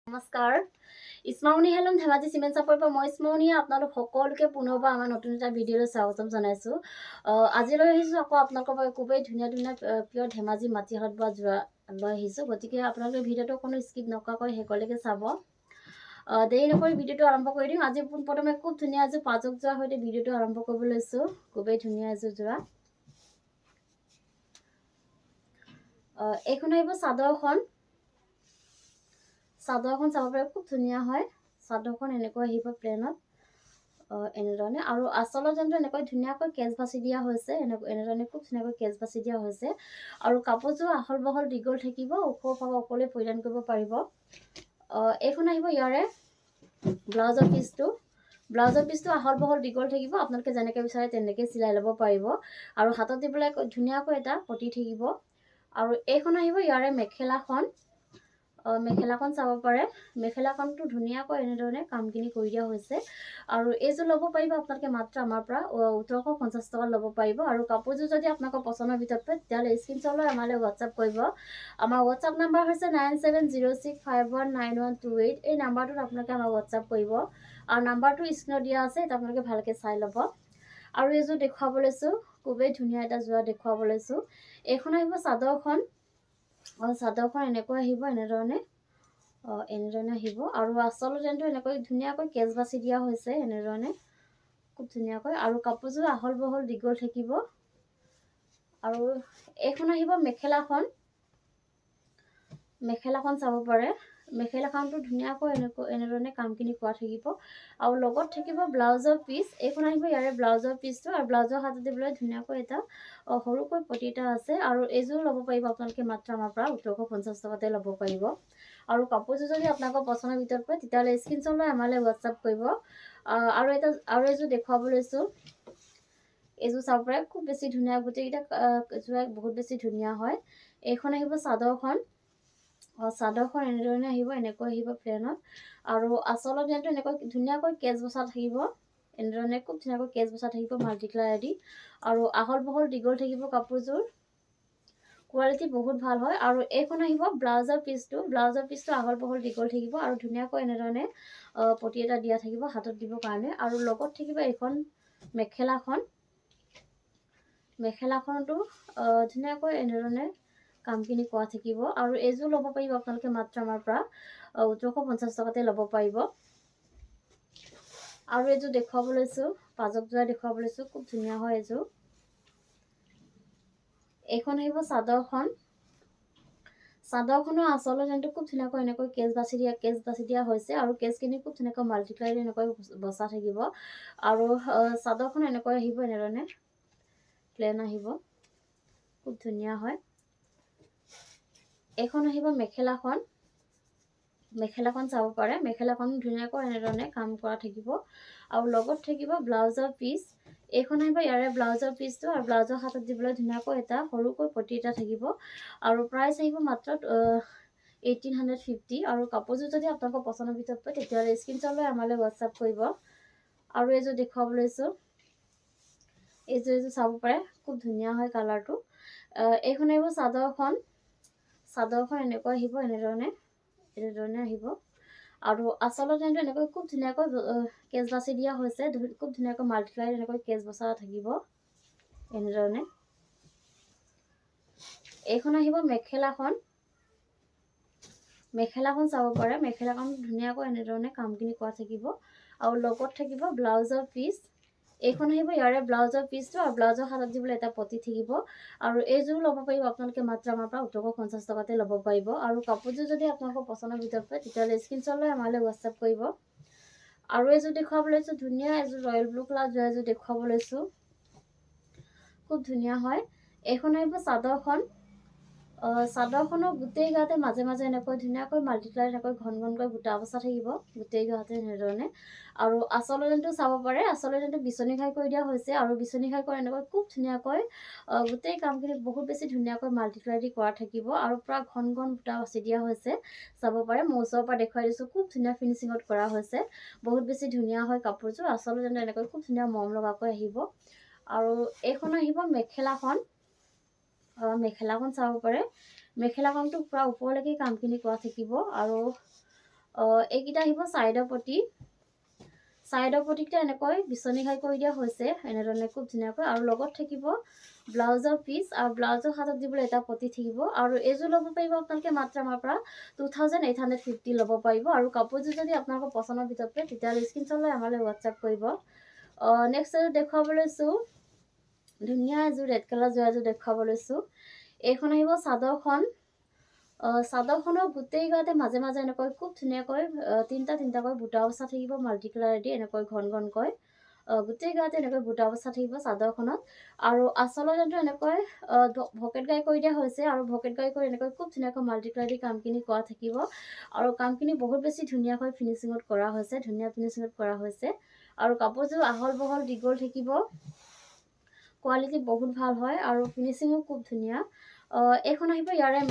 নমস্কাৰ স্মাৰ্টমণি helm Dhemaji cement চাপৰ পৰা মই স্মাৰ্টমণিয়ে আপোনালোক সকলোকে পুনৰবাৰ আমাৰ নতুন এটা ভিডিঅ'লৈ স্বাগতম জনাইছোঁ। আজিলৈ আহিছোঁ আকৌ আপোনালোকৰ বাবে খুবেই ধুনীয়া প্ৰিয় ধেমাজি মাটিহালত বোৱা যোৰা লৈ আহিছোঁ। গতিকে আপোনালোকে ভিডিঅ'টো কোনো স্কিপ নকৰাকৈ শেষলৈকে চাব। দেৰি নকৰি ভিডিঅ'টো আৰম্ভ কৰি দিম। আজি পোনপ্ৰথমে খুব ধুনীয়া এযোৰ পাজক যোৰাৰ সৈতে ভিডিঅ'টো আৰম্ভ কৰিব লৈছোঁ। খুবেই ধুনীয়া এযোৰ যোৰা। এইখন আহিব চাদৰখন চাব পাৰে, খুব ধুনীয়া হয়। চাদৰখন এনেকৈ আহিব প্লেনত এনেধৰণে, আৰু আঁচলৰ যেনটো এনেকৈ ধুনীয়াকৈ কেঁচ বাছি দিয়া হৈছে। এনেধৰণে খুব ধুনীয়াকৈ কেঁচ বাছি দিয়া হৈছে। আৰু কাপোৰযোৰ আহল বহল দীঘল থাকিব, ওখ পাব, অকলে পৰিধান কৰিব পাৰিব। এইখন আহিব ইয়াৰে ব্লাউজৰ পিচটো আহল বহল দীঘল থাকিব। আপোনালোকে যেনেকৈ বিচাৰে তেনেকৈ চিলাই ল'ব পাৰিব। আৰু হাতত দিবলৈ ধুনীয়াকৈ এটা পতি থাকিব। আৰু এইখন আহিব ইয়াৰে মেখেলাখন চাব পাৰে। মেখেলাখনটো ধুনীয়াকৈ এনেধৰণে কামখিনি কৰি দিয়া হৈছে। আৰু এইযোৰ ল'ব পাৰিব আপোনালোকে মাত্ৰ আমাৰ পৰা 1850 টকাত ল'ব পাৰিব। আৰু কাপোৰযোৰ যদি আপোনালোকৰ পচন্দৰ ভিতৰত পায় তেতিয়াহ'লে স্ক্ৰীনশ্বট লৈ আমালৈ হোৱাটছআপ কৰিব। আমাৰ হোৱাটছআপ নাম্বাৰ হৈছে 9706519128। এই নাম্বাৰটোত আপোনালোকে আমাক হোৱাটছআপ কৰিব। আৰু নাম্বাৰটো স্ক্ৰীনত দিয়া আছে, এটা আপোনালোকে ভালকৈ চাই ল'ব। আৰু এইযোৰ দেখুৱাব লৈছোঁ, খুবেই ধুনীয়া এটা যোৰা দেখুৱাব লৈছোঁ। এইখন আহিব চাদৰখন। চাদৰখন এনেকৈ আহিব, এনেধৰণে আহিব। আৰু আঁচলৰ যেনটো এনেকৈ ধুনীয়াকৈ কেঁচ বাছি দিয়া হৈছে, এনেধৰণে খুব ধুনীয়াকৈ। আৰু কাপোৰযোৰ আহল বহল দীঘল থাকিব। আৰু এইখন আহিব মেখেলাখন চাব পাৰে। মেখেলাখনটো ধুনীয়াকৈ এনেধৰণে কামখিনি কৰা থাকিব। আৰু লগত থাকিব ব্লাউজৰ পিচ। এইখন আহিব ইয়াৰে ব্লাউজৰ পিচটো। আৰু ব্লাউজৰ হাতত দিবলৈ ধুনীয়াকৈ এটা সৰুকৈ পতি এটা আছে। আৰু এইযোৰ ল'ব পাৰিব আপোনালোকে মাত্ৰ আমাৰ পৰা 1850 টকাতে ল'ব পাৰিব। আৰু কাপোৰযোৰ যদি আপোনালোকৰ পচন্দৰ ভিতৰত পায় তেতিয়াহ'লে স্ক্ৰীনশ্বট লৈ আমালৈ হোৱাটছআপ কৰিব। আৰু এইযোৰ দেখুৱাব লৈছোঁ। এইযোৰ চাব পাৰে, খুব বেছি ধুনীয়া, গোটেইকেইটা যোৰা বহুত বেছি ধুনীয়া হয়। এইখন আহিব চাদৰখন। চাদৰখন এনেধৰণে আহিব, এনেকৈ আহিব প্লেনত। আৰু আঁচলত যেনটো এনেকৈ ধুনীয়াকৈ কেঁচ বচা থাকিব, এনেধৰণে খুব ধুনীয়াকৈ কেঁচ বচা থাকিব মাল্টি কালাৰ দি। আৰু আহল বহল দীঘল থাকিব কাপোৰযোৰ, কোৱালিটি বহুত ভাল হয়। আৰু এইখন আহিব ব্লাউজৰ পিচটো আহল বহল দীঘল থাকিব। আৰু ধুনীয়াকৈ এনেধৰণে পতি এটা দিয়া থাকিব হাতত দিবৰ কাৰণে। আৰু লগত থাকিব এইখন মেখেলাখনতো ধুনীয়াকৈ এনেধৰণে কামখিনি কৰা থাকিব। আৰু এইযোৰ ল'ব পাৰিব আপোনালোকে মাত্ৰ আমাৰ পৰা 1850 টকাতে ল'ব পাৰিব। আৰু এইযোৰ দেখুৱাব লৈছোঁ, পাজক যোৰা দেখুৱাব লৈছোঁ, খুব ধুনীয়া হয় এইযোৰ। এইখন আহিব চাদৰখনৰ আঁচলৰ যেনটো খুব ধুনীয়াকৈ এনেকৈ কেঁচ বাছি দিয়া হৈছে। আৰু কেঁচখিনি খুব ধুনীয়াকৈ মাল্টি কালাৰ এনেকৈ বচা থাকিব। আৰু চাদৰখন এনেকৈ আহিব, এনেধৰণে প্লেন আহিব, খুব ধুনীয়া হয়। এইখন আহিব মেখেলাখন চাব পাৰে। মেখেলাখন ধুনীয়াকৈ এনেধৰণে কাম কৰা থাকিব। আৰু লগত থাকিব ব্লাউজৰ পিচ। এইখন আহিব ইয়াৰে ব্লাউজৰ পিচটো। আৰু ব্লাউজৰ হাতত দিবলৈ ধুনীয়াকৈ এটা সৰুকৈ পতি এটা থাকিব। আৰু প্ৰাইচ আহিব মাত্ৰ 1850। আৰু কাপোৰযোৰ যদি আপোনালোকৰ পচন্দৰ ভিতৰত পায় তেতিয়াহ'লে স্ক্ৰীনশ্বট লৈ আমালৈ হোৱাটছআপ কৰিব। আৰু এইযোৰ দেখুৱাব লৈছোঁ, এইযোৰ চাব পাৰে, খুব ধুনীয়া হয় কালাৰটো। এইখন আহিব চাদৰখন এনেকৈ আহিব, এনেধৰণে আহিব। আৰু আঁচলত যেনটো এনেকৈ খুব ধুনীয়াকৈ কেঁচ বাছি দিয়া হৈছে, খুব ধুনীয়াকৈ মাল্টি কালাৰ এনেকৈ কেঁচ বচা থাকিব, এনেধৰণে। এইখন আহিব মেখেলাখন চাব পাৰে। মেখেলাখন ধুনীয়াকৈ এনেধৰণে কামখিনি কৰা থাকিব। আৰু লগত থাকিব ব্লাউজৰ পিচ। এইখন আহিব ইয়াৰে ব্লাউজৰ পিচটো। আৰু ব্লাউজৰ হাতত দিবলৈ এটা পতি থাকিব। আৰু এইযোৰ ল'ব পাৰিব আপোনালোকে মাত্ৰ আমাৰ পৰা 1850 টকাতে ল'ব পাৰিব। আৰু কাপোৰযোৰ যদি আপোনালোকৰ পচন্দৰ ভিতৰত পায় তেতিয়াহ'লে স্ক্ৰীনশ্বট লৈ আমালৈ হোৱাটছআপ কৰিব। আৰু এইযোৰ দেখুৱাব লৈছোঁ, ধুনীয়া এযোৰ ৰয়েল ব্লু কালাৰ যোৰা এযোৰ দেখুৱাব লৈছোঁ, খুব ধুনীয়া হয়। এইখন আহিব চাদৰখনৰ গোটেই গাতে মাজে মাজে এনেকৈ ধুনীয়াকৈ মাল্টি কালাৰ এনেকৈ ঘনকৈ বুটা বচা থাকিব গোটেই গাতে, এনেধৰণে। আৰু আঁচলৰ যেনটো চাব পাৰে, আঁচলৰ যেনটো বিচনী ঘাই কৰি দিয়া হৈছে। আৰু বিচনী ঘাই কৰি এনেকৈ খুব ধুনীয়াকৈ গোটেই কামখিনি বহুত বেছি ধুনীয়াকৈ মাল্টি কালাৰ দি কৰা থাকিব। আৰু পুৰা ঘন বুটা বাচি দিয়া হৈছে, চাব পাৰে। মই ওচৰৰ পৰা দেখুৱাই দিছোঁ, খুব ধুনীয়া ফিনিচিঙত কৰা হৈছে, বহুত বেছি ধুনীয়া হয় কাপোৰযোৰ। আঁচলৰ যেনটো এনেকৈ খুব ধুনীয়া মৰম লগাকৈ আহিব। আৰু এইখন আহিব মেখেলাখন চাব পাৰে। মেখেলাখনটো পুৰা ওপৰলৈকে কামখিনি কৰা থাকিব। আৰু এইকেইটা আহিব চাইডৰ পটি এনেকৈ বিচনী ঘাই কৰি দিয়া হৈছে এনেধৰণে খুব ধুনীয়াকৈ আৰু লগত থাকিব ব্লাউজৰ পিচ আৰু ব্লাউজৰ হাতত দিবলৈ এটা পটি থাকিব আৰু এইযোৰ ল'ব পাৰিব আপোনালোকে মাত্ৰ আমাৰ পৰা 2850 ল'ব পাৰিব আৰু কাপোৰযোৰ যদি আপোনালোকৰ পচন্দৰ ভিতৰত পায় তেতিয়াহ'লে স্ক্ৰীনশ্বট লৈ আমালৈ হোৱাটছআপ কৰিব নেক্সট এযোৰ দেখুৱাব লৈছোঁ ধুনীয়া এযোৰ ৰেড কালাৰ যোৱা এযোৰ দেখুৱাব লৈছোঁ এইখন আহিব চাদৰখনৰ গোটেই গাতে মাজে মাজে এনেকৈ খুব ধুনীয়াকৈ তিনিটাকৈ বুটা বচা থাকিব মাল্টি কালাৰেদি এনেকৈ ঘনকৈ গোটেই গাতে এনেকৈ বুটা বচা থাকিব চাদৰখনত আৰু আঁচলৰ যেনটো এনেকৈ ভকেট গাই কৰি দিয়া হৈছে আৰু ভকেট গাই কৰি এনেকৈ খুব ধুনীয়াকৈ মাল্টি কালাৰেদি কামখিনি কৰা থাকিব আৰু কামখিনি বহুত বেছি ধুনীয়াকৈ ফিনিচিঙত কৰা হৈছে ধুনীয়া ফিনিচিঙত কৰা হৈছে আৰু কাপোৰযোৰ আহল বহল দীঘল থাকিব কোৱালিটি বহুত ভাল হয় আৰু ফিনিচিঙো খুব ধুনীয়া এইখন আহিব ইয়াৰে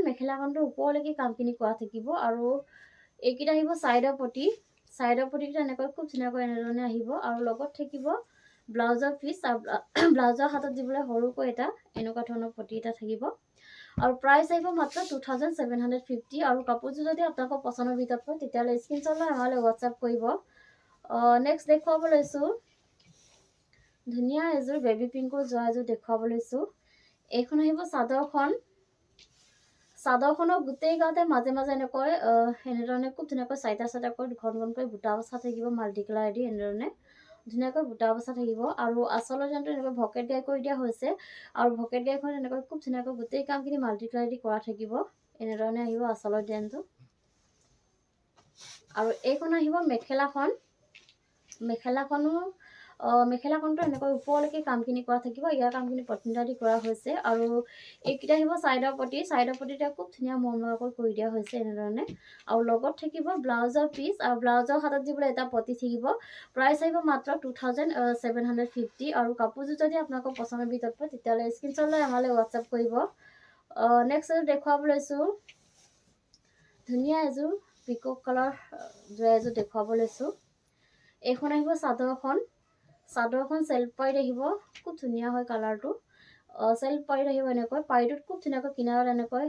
মেখেলাখনটো ওপৰলৈকে কামখিনি কৰা থাকিব আৰু এইকেইটা আহিব চাইডৰ পটিকেইটা এনেকৈ খুব ধুনীয়াকৈ এনেধৰণে আহিব আৰু লগত থাকিব ব্লাউজৰ পিচ আৰু ব্লাউজৰ হাতত দিবলৈ সৰুকৈ এটা এনেকুৱা ধৰণৰ পটি এটা থাকিব আৰু প্ৰাইচ আহিব মাত্ৰ 2750 আৰু কাপোৰযোৰ যদি আপোনালোকৰ পচন্দৰ ভিতৰত হয় তেতিয়াহ'লে স্ক্ৰীনশ্বট লৈ আমালৈ হোৱাটছআপ কৰিব নেক্সট দেখুৱাব লৈছোঁ ধুনীয়া এযোৰ বেবী পিংকৰ যোৱা এযোৰ দেখুৱাব লৈছোঁ এইখন আহিব চাদৰখনৰ গোটেই গাতে মাজে মাজে এনেকৈ এনেধৰণে খুব ধুনীয়াকৈ চাৰিটাকৈ ঘনকৈ বুটা বচা থাকিব মাল্টি কালাৰেদি এনেধৰণে ধুনীয়াকৈ বুটা বচা থাকিব আৰু আঁচলৰ যেনটো এনেকৈ ভকেট গাই কৰি দিয়া হৈছে আৰু ভকেট গাইখন এনেকৈ খুব ধুনীয়াকৈ গোটেই কামখিনি মাল্টি কালাৰেদি কৰা থাকিব এনেধৰণে আহিব আঁচলৰ ডিজাইনটো আৰু এইখন আহিব মেখেলাখনটো এনেকৈ ওপৰলৈকে কামখিনি কৰা থাকিব ইয়াৰ কামখিনি পটিনটা দি কৰা হৈছে আৰু এইকেইটা আহিব চাইডৰ পটিতে খুব ধুনীয়া মৰমলকৈ কৰি দিয়া হৈছে এনেধৰণে আৰু লগত থাকিব ব্লাউজৰ পিচ আৰু ব্লাউজৰ হাতত দিবলৈ এটা পটি থাকিব প্ৰাইচ আহিব মাত্ৰ 2750 আৰু কাপোৰযোৰ যদি আপোনালোকৰ পচন্দৰ ভিতৰত পায় তেতিয়াহ'লে স্ক্ৰীনশ্বট লৈ আমালৈ হোৱাটছআপ কৰিব নেক্সট এযোৰ দেখুৱাব লৈছোঁ ধুনীয়া এযোৰ পিকক কালাৰ যোৱা এযোৰ দেখুৱাব লৈছোঁ এইখন আহিব চাদৰখন চেল্ফ পাইড আহিব খুব ধুনীয়া হয় কালাৰটো চেল্ফ পাইড আহিব এনেকৈ পাইডত খুব ধুনীয়াকৈ কিনাৰত এনেকৈ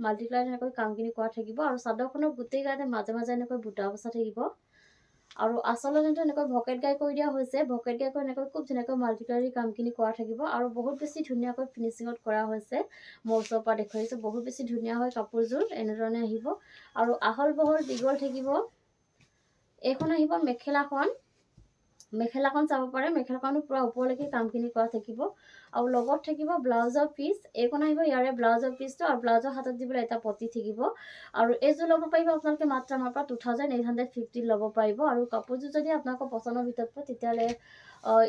মাল্টি কালাৰ এনেকৈ কামখিনি কৰা থাকিব আৰু চাদৰখনৰ গোটেই গাতে মাজে মাজে এনেকৈ বুটা বচা থাকিব আৰু আঁচলৰ যেনটো এনেকৈ ভকেট গাই কৰি দিয়া হৈছে ভকেট গাই কৰি এনেকৈ খুব ধুনীয়াকৈ মাল্টি কালাৰী কামখিনি কৰা থাকিব আৰু বহুত বেছি ধুনীয়াকৈ ফিনিচিঙত কৰা হৈছে মোৰ ওচৰৰ পৰা দেখুৱাইছোঁ বহুত বেছি ধুনীয়া হয় কাপোৰযোৰ এনেধৰণে আহিব আৰু আহল বহল দীঘল থাকিব এইখন আহিব মেখেলাখন চাব পাৰে মেখেলাখনো পুৰা ওপৰলৈকে কামখিনি কৰা থাকিব আৰু লগত থাকিব ব্লাউজৰ পিচ এইখন আহিব ইয়াৰে ব্লাউজৰ পিচটো আৰু ব্লাউজৰ হাতত দিবলৈ এটা পটি থাকিব আৰু এইযোৰ ল'ব পাৰিব আপোনালোকে মাত্ৰ আমাৰ পৰা 2850 ল'ব পাৰিব আৰু কাপোৰযোৰ যদি আপোনালোকৰ পচন্দৰ ভিতৰত পায় তেতিয়াহ'লে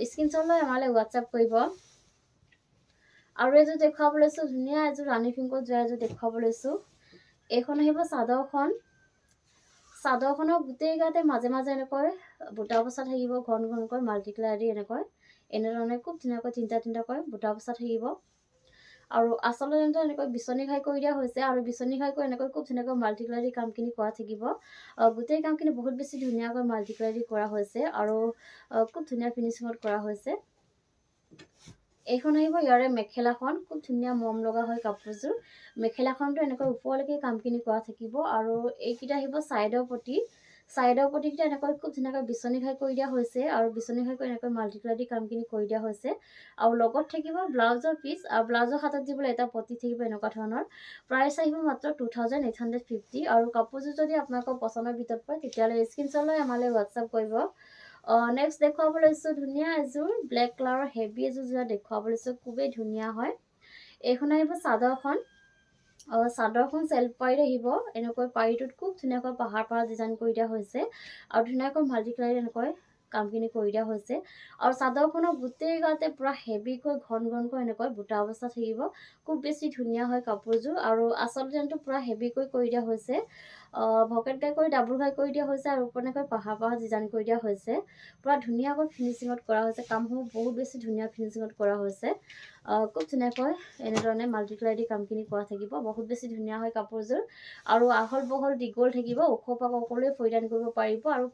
স্ক্ৰীনশ্বট লৈ আমালৈ হোৱাটছআপ কৰিব আৰু এযোৰ দেখুৱাব লৈছোঁ ধুনীয়া এযোৰ ৰাণী পিংকত যোৱা এযোৰ দেখুৱাব লৈছোঁ এইখন আহিব চাদৰখনৰ গোটেই গাতে মাজে মাজে এনেকৈ বুটা বচা থাকিব ঘনকৈ মাল্টি কালাৰ দি এনেধৰণে খুব ধুনীয়াকৈ তিনিটাকৈ বুটা বচা থাকিব আৰু আঁচলৰ যেনটো এনেকৈ বিচনী ঘাই কৰি দিয়া হৈছে আৰু বিচনী ঘাই কৰি এনেকৈ খুব ধুনীয়াকৈ মাল্টি কালাৰ কামখিনি কৰা থাকিব গোটেই কামখিনি বহুত বেছি ধুনীয়াকৈ মাল্টি কালাৰ কৰা হৈছে আৰু খুব ধুনীয়া ফিনিচিঙত কৰা হৈছে এইখন আহিব ইয়াৰে মেখেলাখন খুব ধুনীয়া মৰম লগা হয় কাপোৰযোৰ মেখেলাখনটো এনেকৈ ওপৰলৈকে কামখিনি কৰা থাকিব আৰু এইকেইটা আহিব চাইডৰ পটিকেইটা এনেকৈ খুব ধুনীয়াকৈ বিচনী ঘাই কৰি দিয়া হৈছে আৰু বিচনী ঘাই কৰি এনেকৈ মাল্টি কালাৰ কামখিনি কৰি দিয়া হৈছে আৰু লগত থাকিব ব্লাউজৰ পিচ আৰু ব্লাউজৰ হাতত দিবলৈ এটা পটি থাকিব এনেকুৱা ধৰণৰ প্ৰাইচ আহিব মাত্ৰ 2850 আৰু কাপোৰযোৰ যদি আপোনালোকৰ পচন্দৰ ভিতৰত পায় তেতিয়াহ'লে স্ক্ৰীনশ্বট লৈ আমালৈ হোৱাটছআপ কৰিব নেক্সট দেখুৱাব লৈছোঁ ধুনীয়া এযোৰ ব্লেক কালাৰৰ হেভি এযোৰ যোৱা দেখুৱাব লৈছোঁ খুবেই ধুনীয়া হয় এইখন আহিব চাদৰখন চেল্ফ পাইড আহিব এনেকৈ পাৰিটোত খুব ধুনীয়াকৈ পাহাৰ ডিজাইন কৰি দিয়া হৈছে আৰু ধুনীয়াকৈ মাল্টি কালাৰ এনেকৈ কামখিনি কৰি দিয়া হৈছে আৰু চাদৰখনৰ গোটেই গাতে পুৰা হেভিকৈ ঘনকৈ এনেকৈ বুটা বচা থাকিব খুব বেছি ধুনীয়া হয় কাপোৰযোৰ আৰু আঁচল যেনটো পুৰা হেভিকৈ কৰি দিয়া হৈছে ভকেট গাই কৰি ডাবুল ঘাই কৰি দিয়া হৈছে আৰু ওপৰনেকৈ পাহাৰ ডিজাইন কৰি দিয়া হৈছে পুৰা ধুনীয়াকৈ ফিনিচিঙত কৰা হৈছে কামসমূহ বহুত বেছি ধুনীয়া ফিনিচিঙত কৰা হৈছে খুব ধুনীয়াকৈ এনেধৰণে মাল্টি কালাৰ কামখিনি কৰা থাকিব বহুত বেছি ধুনীয়া হয় কাপোৰযোৰ আৰু আহল বহল দীঘল থাকিব ওখ পাক সকলোৱে পৰিধান কৰিব পাৰিব আৰু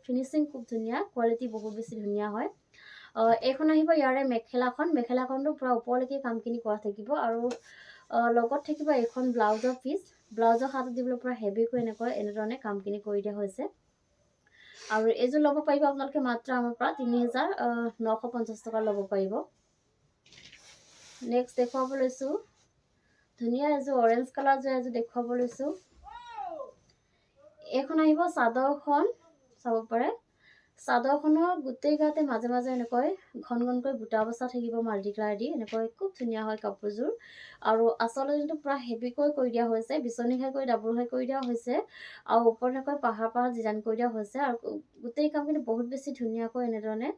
ফিনিচিং খুব ধুনীয়া কোৱালিটি বহুত বেছি ধুনীয়া হয় এইখন আহিব ইয়াৰে মেখেলাখনটো পুৰা ওপৰলৈকে কামখিনি কৰা থাকিব আৰু লগত থাকিব এইখন ব্লাউজৰ পিচ ব্লাউজৰ হাতত দিবলৈ পূৰা হেভিকৈ এনেধৰণে কামখিনি কৰি দিয়া হৈছে। আৰু এইযোৰ ল'ব পাৰিব আপোনালোকে মাত্ৰ আমাৰ পৰা ৩,৯৫০ টকা ল'ব পাৰিব। নেক্সট দেখুৱাব লৈছোঁ ধুনীয়া এযোৰ অৰেঞ্জ কালাৰ এযোৰ দেখুৱাব লৈছোঁ। এইখন আহিব চাদৰখন চাব পাৰে। চাদৰখনৰ গোটেই গাতে মাজে মাজে এনেকৈ ঘন ঘনকৈ বুটা বচা থাকিব মাল্টি কালাৰ দি। এনেকৈ খুব ধুনীয়া হয় কাপোৰযোৰ। আৰু আচলতে যোনটো পূৰা হেভিকৈ কৰি দিয়া হৈছে, বিচনী ঘাইকৈ ডাবুল ঘাই কৰি দিয়া হৈছে আৰু ওপৰত এনেকৈ পাহাৰ পাহাৰ ডিজাইন কৰি দিয়া হৈছে। আৰু গোটেই কামখিনি বহুত বেছি ধুনীয়াকৈ এনেধৰণে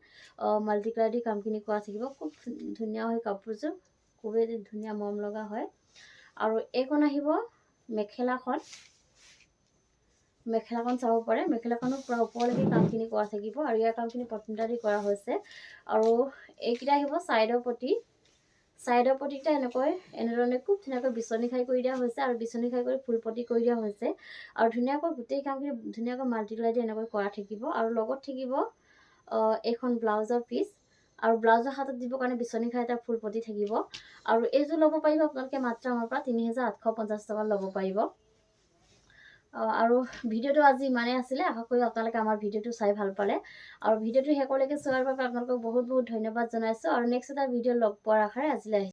মাল্টি কালাৰ দি কামখিনি কৰা থাকিব। খুব ধুনীয়া হয় কাপোৰযোৰ, খুবেই ধুনীয়া মৰম লগা হয়। আৰু এইখন আহিব মেখেলাখন। মেখেলাখন চাব পাৰে। মেখেলাখনো পূৰা ওপৰলৈকে কামখিনি কৰা থাকিব আৰু ইয়াৰ কামখিনি পটমিটা দি কৰা হৈছে। আৰু এইকেইটা আহিব ছাইডৰ পটি। ছাইডৰ পটিকেইটা এনেধৰণে খুব ধুনীয়াকৈ বিচনী খাই কৰি দিয়া হৈছে আৰু বিচনী খাই কৰি ফুল পটি কৰি দিয়া হৈছে। আৰু ধুনীয়াকৈ গোটেই কামখিনি ধুনীয়াকৈ মাল্টি কালাৰ দি এনেকৈ কৰা থাকিব। আৰু লগত থাকিব এইখন ব্লাউজৰ পিচ। আৰু ব্লাউজৰ হাতত দিবৰ কাৰণে বিচনী খাই এটা ফুল পটি থাকিব। আৰু এইযোৰ ল'ব পাৰিব আপোনালোকে মাত্ৰ আমাৰ পৰা ৩,৮৫০ টকা ল'ব পাৰিব। আৰু ভিডিঅ'টো আজি ইমানেই আছিলে। আশা কৰোঁ আপোনালোকে আমাৰ ভিডিঅ'টো চাই ভাল পালে। আৰু ভিডিঅ'টো শেষলৈকে চোৱাৰ বাবে আপোনালোকক বহুত বহুত ধন্যবাদ জনাইছোঁ। আৰু নেক্সট এটা ভিডিঅ' লগ পোৱাৰ আশাৰে আজিলৈ আহিছোঁ।